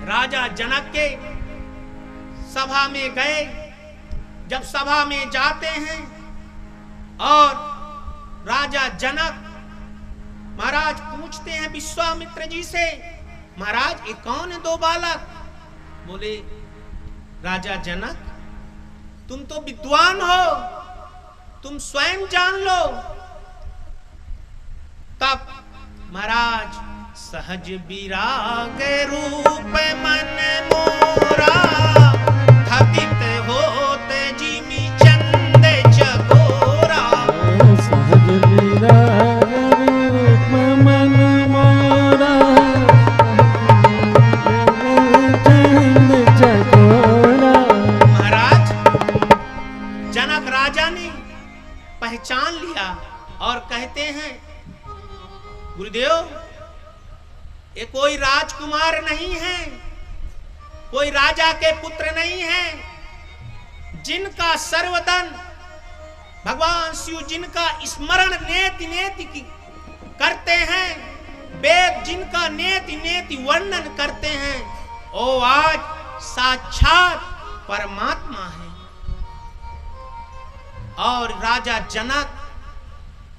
राजा जनक के सभा में गए। जब सभा में जाते हैं और राजा जनक महाराज पूछते हैं विश्वामित्र जी से, महाराज ये कौन है दो बालक? बोले राजा जनक तुम तो विद्वान हो, तुम स्वयं जान लो। तब महाराज सहज विराग रूप मन मोरा, थकित होते जिमि चंद चकोरा। सहज विराग रूप मन मोरा, चंद चकोरा। महाराज जनक राजा ने पहचान लिया और कहते हैं गुरुदेव ये कोई राजकुमार नहीं है, कोई राजा के पुत्र नहीं है, जिनका सर्वदन भगवान शिव जिनका स्मरण नेति नेति करते हैं, वेद जिनका नेति नेति वर्णन करते हैं, ओ आज साक्षात परमात्मा है। और राजा जनक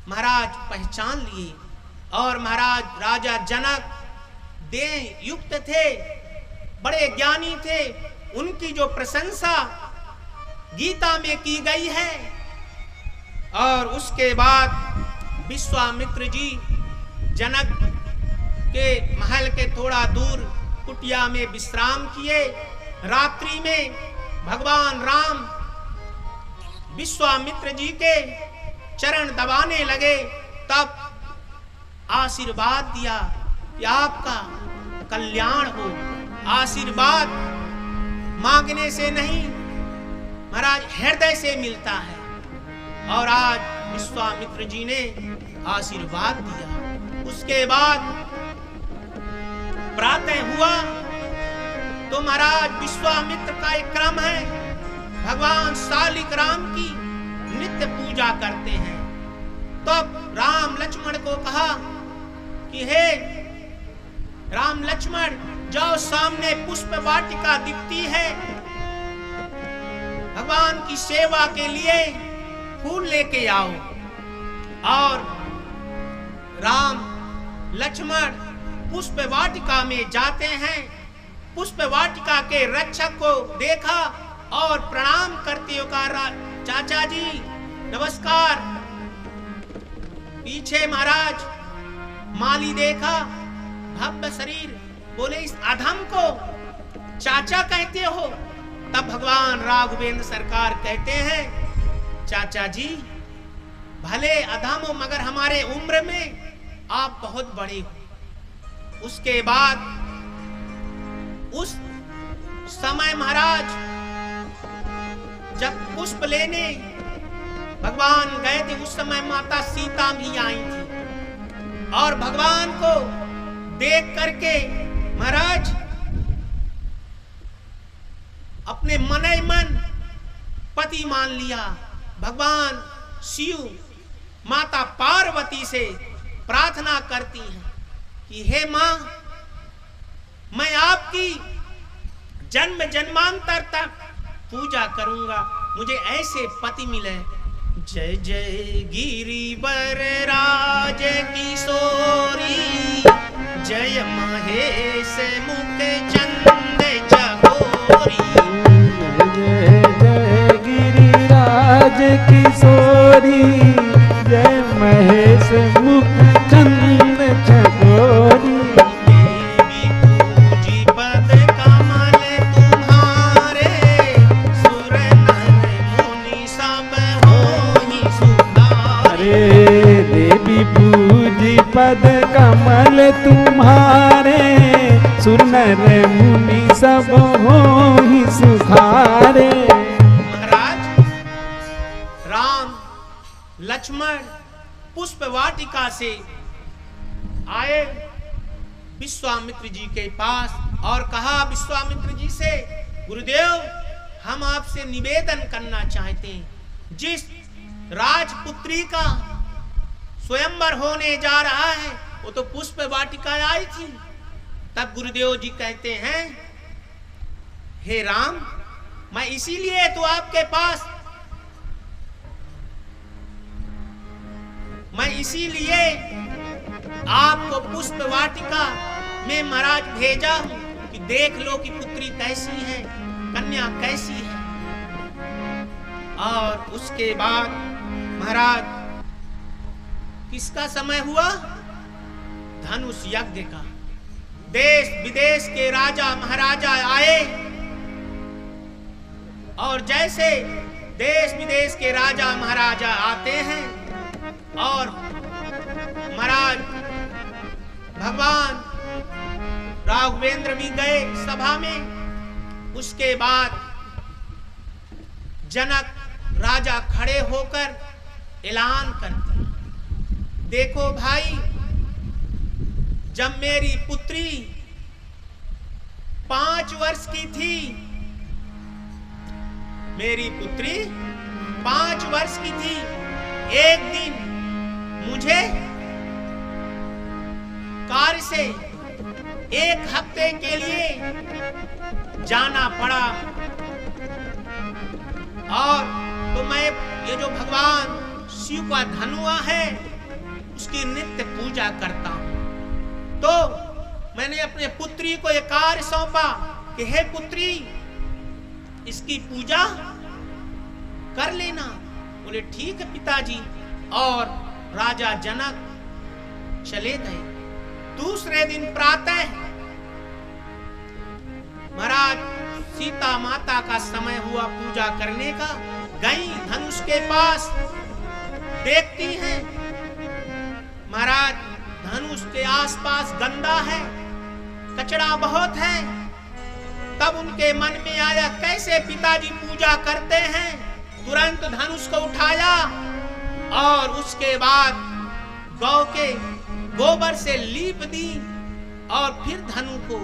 महाराज पहचान लिए और महाराज राजा जनक देह युक्त थे, बड़े ज्ञानी थे। उनकी जो प्रशंसा गीता में की गई है। और उसके बाद विश्वामित्र जी जनक के महल के थोड़ा दूर कुटिया में विश्राम किए। रात्रि में भगवान राम विश्वामित्र जी के चरण दबाने लगे, तब आशीर्वाद दिया कि आपका कल्याण हो। आशीर्वाद मांगने से नहीं महाराज हृदय से मिलता है। और आज विश्वामित्र जी ने आशीर्वाद दिया। उसके बाद प्रातः हुआ तो महाराज विश्वामित्र का एक क्रम है, भगवान शालिक राम की नित्य पूजा करते हैं। तब राम लक्ष्मण को कहा कि हे राम लक्ष्मण जाओ, सामने पुष्प वाटिका दिखती है, भगवान की सेवा के लिए फूल लेके आओ। और राम लक्ष्मण पुष्प वाटिका में जाते हैं। पुष्प वाटिका के रक्षक को देखा और प्रणाम करते हुए कहा, चाचा जी नमस्कार। पीछे महाराज माली देखा, भव्य शरीर, बोले इस अधम को चाचा कहते हो? तब भगवान राघवेंद्र सरकार कहते हैं, चाचा जी भले अधम हो मगर हमारे उम्र में आप बहुत बड़े हो। उसके बाद उस समय महाराज जब पुष्प लेने भगवान गए थे, उस समय माता सीता भी आई थी। और भगवान को देख करके महाराज अपने मन ही मन पति मान लिया। भगवान शिव माता पार्वती से प्रार्थना करती हैं कि हे मां, मैं आपकी जन्म जन्मांतर तक पूजा करूंगा, मुझे ऐसे पति मिले। जय जय गिरिवर राज किशोरी, जय महेश मुख चंद चकोरी। जय जय गिरिराज किशोरी, जय महेश मुख चंद चकोरी। देवी पूजी पद कमल तुम्हारे, सुर नर मुनि सब होहि सुधारे। देवी पूजी पद कमल तुम्हारे, सुर नर मुनि सब होहि सुखारे। महाराज राम लक्ष्मण पुष्प वाटिका से आए विश्वामित्र जी के पास और कहा विश्वामित्र जी से, गुरुदेव हम आपसे निवेदन करना चाहते हैं, जिस राजपुत्री का स्वयंवर होने जा रहा है वो तो पुष्प वाटिका आई थी। तब गुरुदेव जी कहते हैं हे राम, मैं इसीलिए तो आपके पास, मैं इसीलिए आपको पुष्प वाटिका में महाराज भेजा हूं कि देख लो कि पुत्री कैसी है, कन्या कैसी है। और उसके बाद महाराज किसका समय हुआ? धनुष यज्ञ का। देश विदेश के राजा महाराजा आए और जैसे देश विदेश के राजा महाराजा आते हैं और महाराज भगवान राघवेंद्र भी गए सभा में। उसके बाद जनक राजा खड़े होकर ऐलान करते, देखो भाई, जब मेरी पुत्री 5 वर्ष की थी, मेरी पुत्री 5 वर्ष की थी, एक दिन मुझे कार्य से 1 हफ्ते के लिए जाना पड़ा और तो मैं ये जो भगवान शिव का धनुआ है उसकी नित्य पूजा करता हूं। तो मैंने अपने पुत्री को ये कार्य सौंपा कि हे पुत्री, इसकी पूजा कर लेना। बोले ठीक है पिताजी। और राजा जनक चले गए। दूसरे दिन प्रातः महाराज सीता माता का समय हुआ पूजा करने का। गई धनुष के पास, देखती हैं महाराज धनुष के आसपास गंदा है, कचरा बहुत है। तब उनके मन में आया कैसे पिताजी पूजा करते हैं। तुरंत धनुष को उठाया और उसके बाद गौ के गोबर से लीप दी और फिर धनु को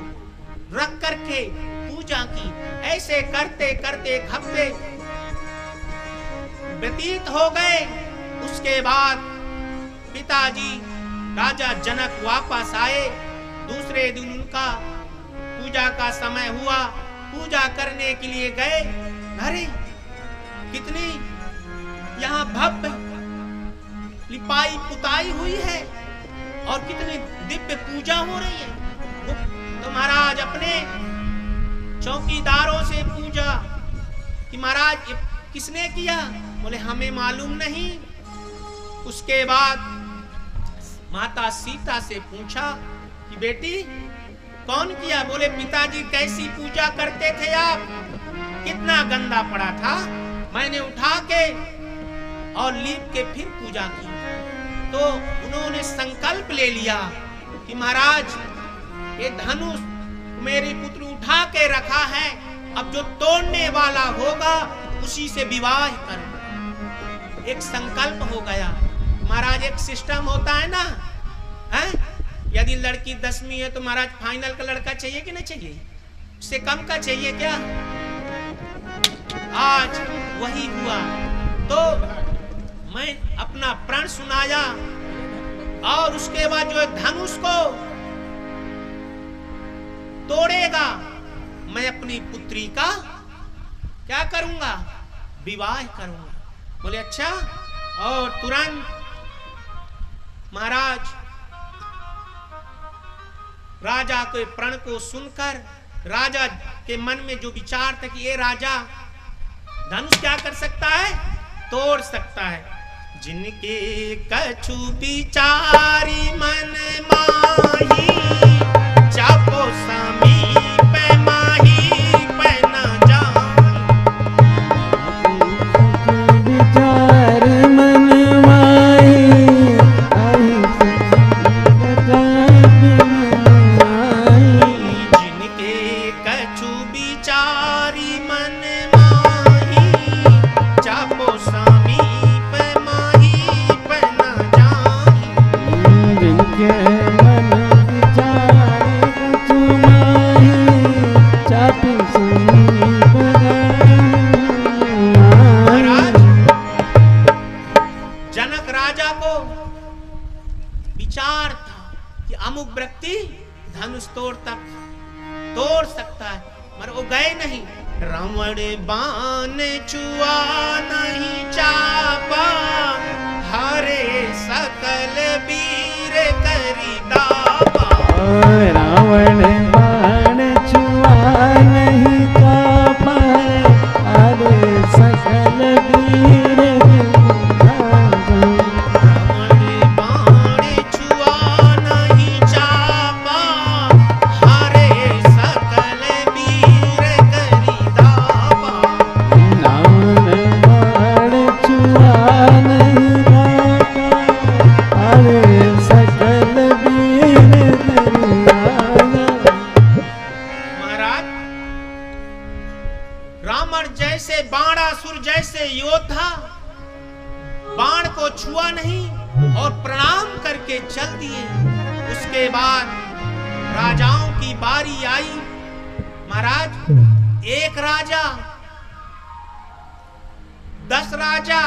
रख करके पूजा की। ऐसे करते करते 1 हफ्ते व्यतीत हो गए। उसके बाद पिताजी राजा जनक वापस आए। दूसरे दिन उनका पूजा का समय हुआ, पूजा करने के लिए गए। अरे कितनी यहाँ भव्य लिपाई पुताई हुई है और कितनी दिव्य पूजा हो रही है। तो महाराज अपने चौकीदारों से पूछा कि महाराज ये किसने किया। बोले हमें मालूम नहीं। उसके बाद माता सीता से पूछा कि बेटी कौन किया। बोले पिताजी कैसी पूजा करते थे आप, कितना गंदा पड़ा था, मैंने उठा के और लीप के फिर पूजा की। तो उन्होंने संकल्प ले लिया कि महाराज ये धनुष मेरी पुत्री उठा के रखा है, अब जो तोड़ने वाला होगा उसी से विवाह करूं। एक संकल्प हो गया। महाराज एक सिस्टम होता है ना, है? यदि लड़की 10वीं है तो महाराज फाइनल का लड़का चाहिए कि नहीं चाहिए, उससे कम का चाहिए क्या। आज वही हुआ। तो मैं अपना प्रण सुनाया और उसके बाद जो धनुष को तोड़ेगा मैं अपनी पुत्री का क्या करूंगा, विवाह करूंगा। बोले अच्छा। और तुरंत महाराज राजा के प्रण को सुनकर राजा के मन में जो विचार था कि ये राजा धनुष क्या कर सकता है, तोड़ सकता है। जिनके कछु विचारी मन माही, चापो समीप माही पे न विचार मन माही, जिनके कछु विचारी मन माही, चापो समीप माही पे न जाही। जिनके मन विचार कछु माही, चापो समीप महाराज जनक राजा को विचार था कि अमुक व्यक्ति धनुष तोड़ सकता है। मगर वो गए नहीं। रावण बाण छुआ नहीं चापा, हारे सकल वीर करी दावा। रावण बाण छुआ नहीं चापा, हारे सकल वीर बाण को छुआ नहीं और प्रणाम करके चल दिए। उसके बाद राजाओं की बारी आई। महाराज, एक राजा, 10 राजा,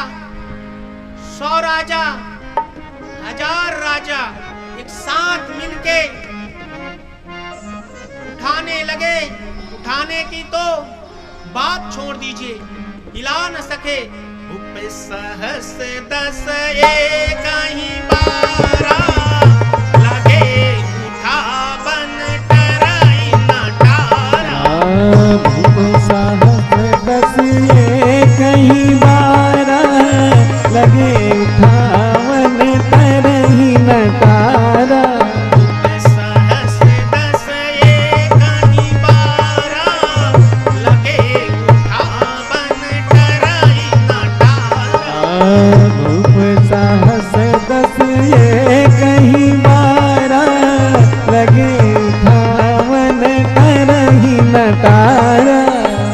100 राजा, 1000 राजा एक साथ मिलके उठाने लगे। उठाने की तो बात छोड़ दीजिए, हिला न सके। उप सहस 10 एक ही बारा, लगे उठावन टराई न टारा। उप सहस 10 एक ही बारा, लगे उठावन टराई न टारा।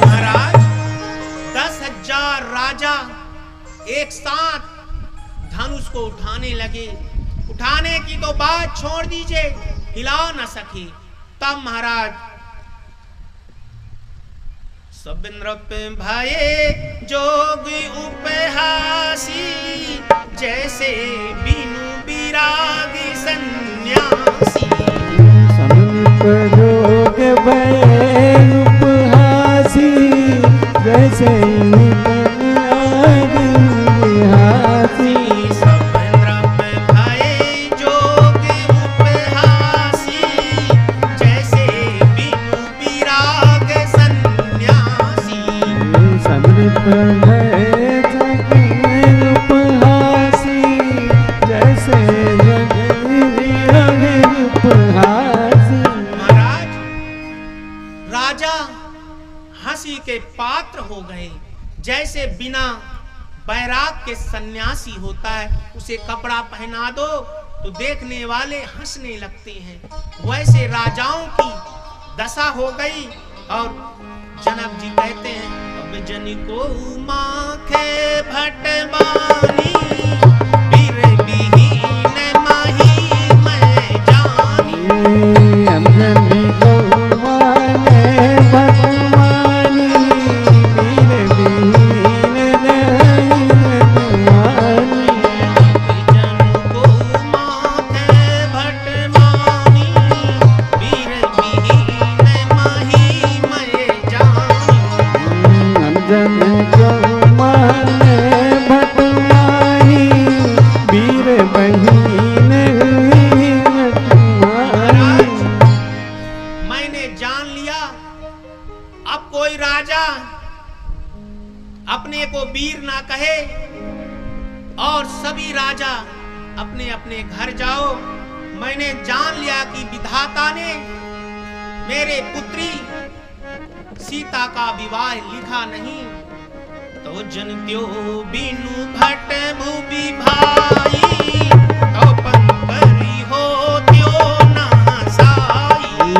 महाराज, 10,000 राजा एक साथ धनुष को उठाने लगे। उठाने की तो बात छोड़ दीजिए, हिला न सके। तब महाराज सब नृप भये जोगी उपहासी, जैसे बिनु विरागी सन्यासी। जोग भये उपहासी, जैसे हासी। सब नृप भये जोगी उपहासी, जैसे बिनु विराग सन्यासी। सब नृप भये उपहासी, जैसे उपहासी। राजा हंसी के पात्र हो गए। जैसे बिना बैराग के सन्यासी होता है, उसे कपड़ा पहना दो तो देखने वाले हंसने लगते हैं, वैसे राजाओं की दशा हो गई। और जनक जी कहते हैं, अब जन को माखे भटवानी, वीर विहीन माही मैं जानी। अब जन को अपने को वीर ना कहे और सभी राजा अपने अपने घर जाओ। मैंने जान लिया कि विधाता ने मेरे पुत्री सीता का विवाह लिखा नहीं, तो जन त्यो बिनु भट भूपि भाई, तो पंपरी हो त्यो ना साई।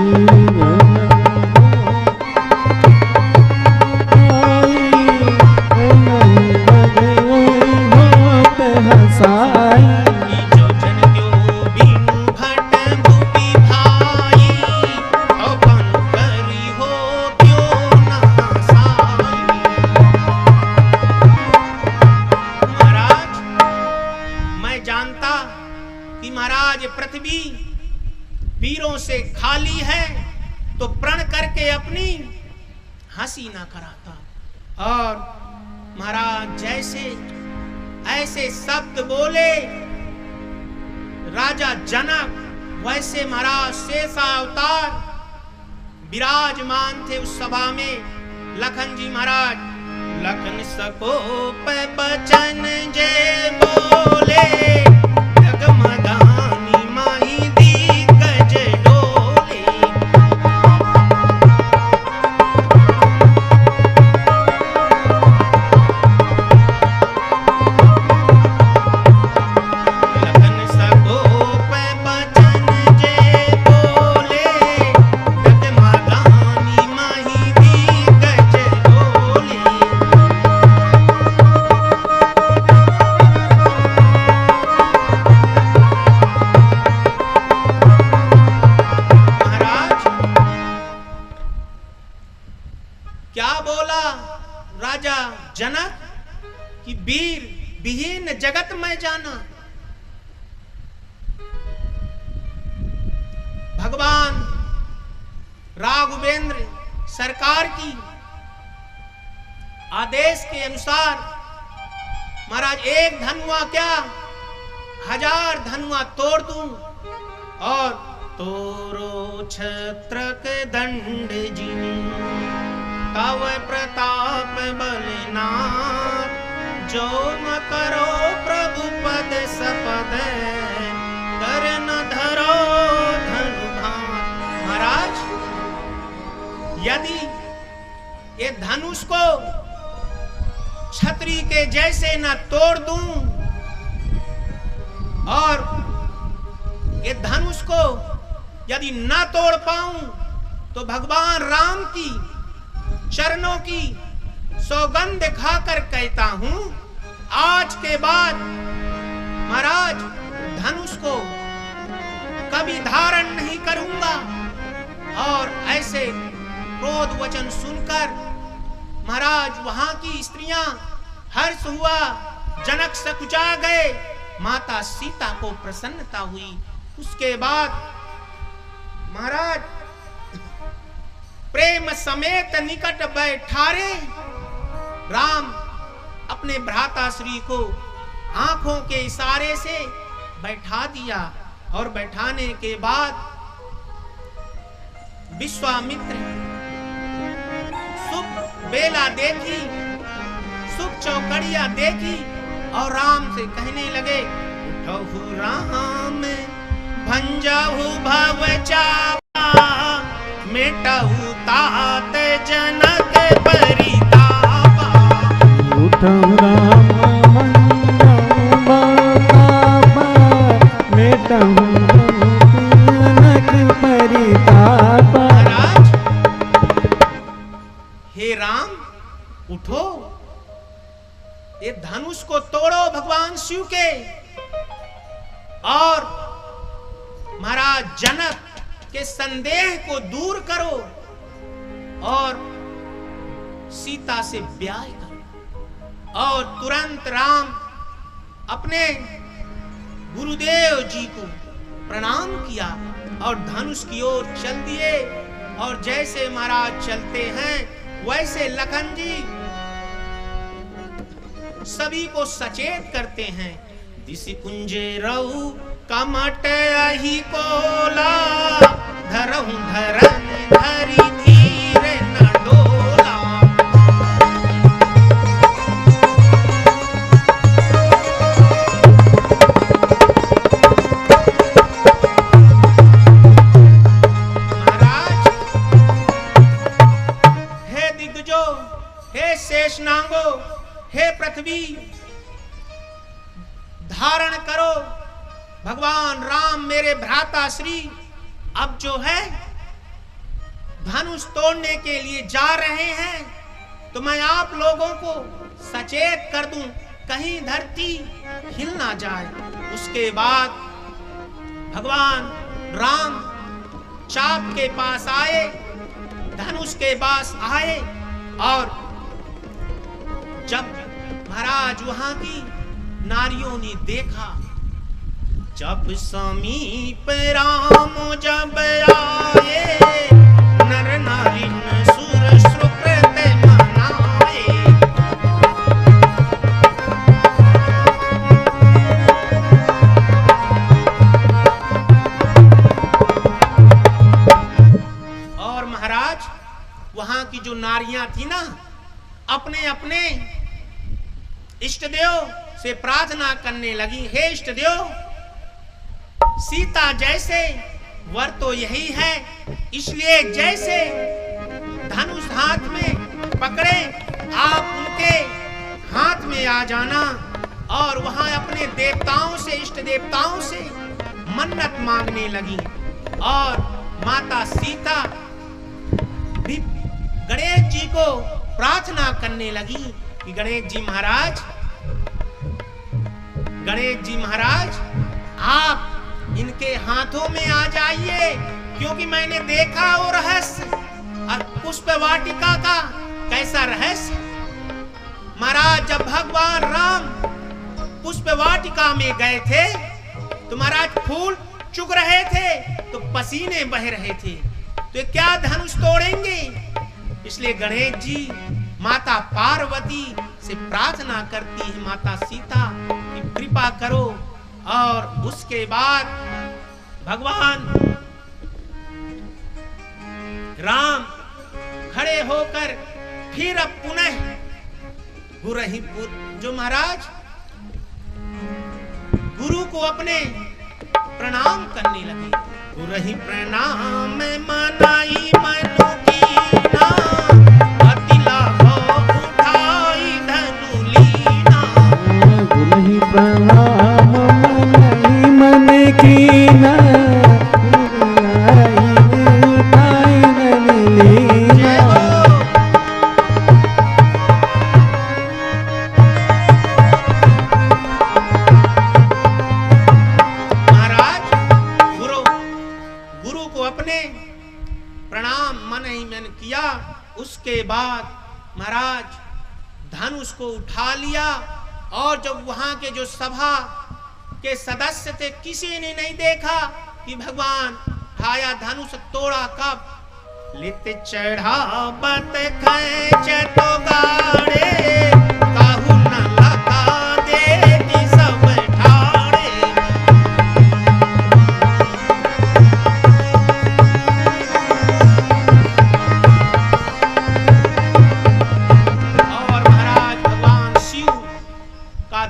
हंसी ना कराता। और महाराज जैसे ऐसे शब्द बोले राजा जनक, वैसे महाराज शेषावतार विराजमान थे उस सभा में। लखन जी महाराज लखन सको पे बचन जे बोले, जगमगानी माही दिग्गज डोले। लखन सको पे बचन जे बोले, जगमगानी माही दिग्गज डोले। क्या बोला राजा जनक कि वीर विहीन जगत में जाना। भगवान राघवेंद्र सरकार की आदेश के अनुसार महाराज एक धनुआ क्या 1000 धनुआ तोड़ दूं और तोरो छत्रक दंड जिनी, तव प्रताप बलनाथ, जो न करो प्रभु पद सपद, कर न धरो धनुधान। महाराज यदि ये धनुष को छतरी के जैसे न तोड़ दूं और ये धनुष को यदि न तोड़ पाऊं तो भगवान राम की चरणों की सौगंध खाकर कहता हूं, आज के बाद महाराज धनुष को कभी धारण नहीं करूंगा। और ऐसे क्रोध वचन सुनकर महाराज वहां की स्त्रियां हर्ष हुआ, जनक सकुचा गए, माता सीता को प्रसन्नता हुई। उसके बाद महाराज प्रेम समेत निकट बैठारे राम अपने भ्राता श्री को आंखों के इशारे से बैठा दिया। और बैठाने के बाद विश्वामित्र शुभ बेला देखी, शुभ चौकड़िया देखी और राम से कहने लगे, उठहु राम भंजहु भव चापा, मिटहु तात जनक परितापा। उठहु राम भंजहु भव चापा, मिटहु जनक परितापा। महाराज हे राम उठो, ये धनुष को तोड़ो भगवान शिव के, और महाराज जनक के संदेह को दूर करो और सीता से ब्याह करो। और तुरंत राम अपने गुरुदेव जी को प्रणाम किया और धनुष की ओर चल दिए। और जैसे महाराज चलते हैं वैसे लखन जी सभी को सचेत करते हैं। दिसि कुंजे रहु कमट अहि कोला, धरहु धरन धरि धीर न डोला। महाराज हे दिग्गजों, हे शेषनागों, हे पृथ्वी धारण करो। भगवान राम मेरे भ्राता श्री अब जो है धनुष तोड़ने के लिए जा रहे हैं, तो मैं आप लोगों को सचेत कर दूं, कहीं धरती हिल ना जाए। उसके बाद भगवान राम चाप के पास आए, धनुष के पास आए, और जब महाराज वहां की नारियों ने देखा, जब समीप राम जब आए, नर नारी सुर सुकृत वहां की जो नारियां थी ना, अपने अपने इष्ट देव से प्रार्थना करने लगी, हे इष्ट देव, सीता जैसे वर तो यही है, इसलिए जैसे धनुष हाथ में पकड़े आप उनके हाथ में आ जाना और वहां अपने देवताओं से, इष्ट देवताओं से मन्नत मांगने लगी। और माता सीता भी गणेश जी को प्रार्थना करने लगी कि गणेश जी महाराज आप इनके हाथों में आ जाइए, क्योंकि मैंने देखा वो रहस्य और पुष्प वाटिका का कैसा रहस्य। महाराज जब भगवान राम पुष्प वाटिका में गए थे तो महाराज फूल चुग रहे थे तो पसीने बह रहे थे, तो क्या धनुष तोड़ेंगे। इसलिए गणेश जी माता पार्वती से प्रार्थना करती है, माता सीता की कृपा करो। और उसके बाद भगवान राम खड़े होकर फिर अब पुनः गुरहीपुर जो महाराज गुरु को अपने प्रणाम करने लगे। गुरही प्रणाम मनाई मनु कीना, अतिला हो उठाई धनु लीना। गुरही प्रणाम मनाई मन कीना, उठाई धनु लीना। उसके बाद महाराज धनुष को उठा लिया और जब वहां के जो सभा के सदस्य थे किसी ने नहीं देखा कि भगवान उठाया धनुष तोड़ा कब। लित चढ़ा बत खैच तो गाड़े, काहू न लगा दे कि सब ठाड़े।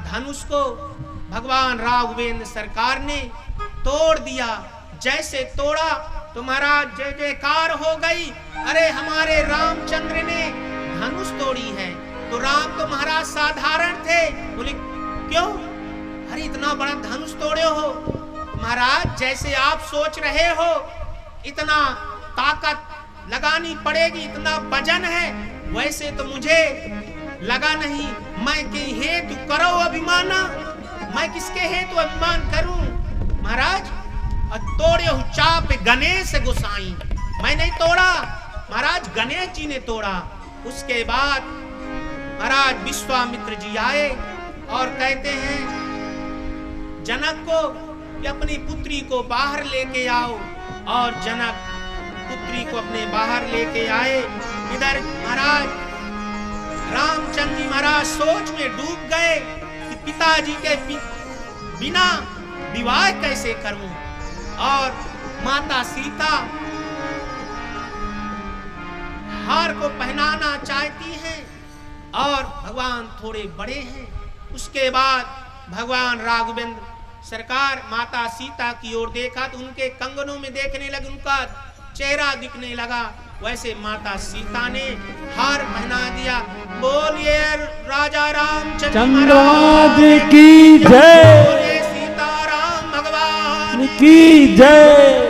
धनुष को भगवान राघवेंद्र सरकार ने तोड़ दिया। जैसे तोड़ा तो महाराज जय जयकार हो गई, अरे हमारे रामचंद्र ने धनुष तोड़ी है। तो राम तो महाराज साधारण थे, बोले क्यों, अरे इतना बड़ा धनुष तोड़े हो। महाराज जैसे आप सोच रहे हो इतना ताकत लगानी पड़ेगी, इतना वजन है, वैसे तो मुझे लगा नहीं। मैं के हेतु करो अभिमाना, मैं किसके हेतु अभिमान करूं। महाराज तोड़े हो चाप गणेश गोसाई, मैं नहीं तोड़ा, महाराज गणेश जी ने तोड़ा। उसके बाद महाराज विश्वामित्र जी आए और कहते हैं जनक को कि अपनी पुत्री को बाहर लेके आओ। और जनक पुत्री को अपने बाहर लेके आए। इधर महाराज रामचंद्र जी महाराज सोच में डूब गए कि पिताजी के बिना विवाह कैसे करूं। और माता सीता हार को पहनाना चाहती हैं और भगवान थोड़े बड़े हैं। उसके बाद भगवान राघवेंद्र सरकार माता सीता की ओर देखा तो उनके कंगनों में देखने लगे, उनका चेहरा दिखने लगा। वैसे माता सीता ने हार पहना दिया। बोलिए राजा रामचंद्र महाराज की जय, बोलिए सीताराम भगवान की जय।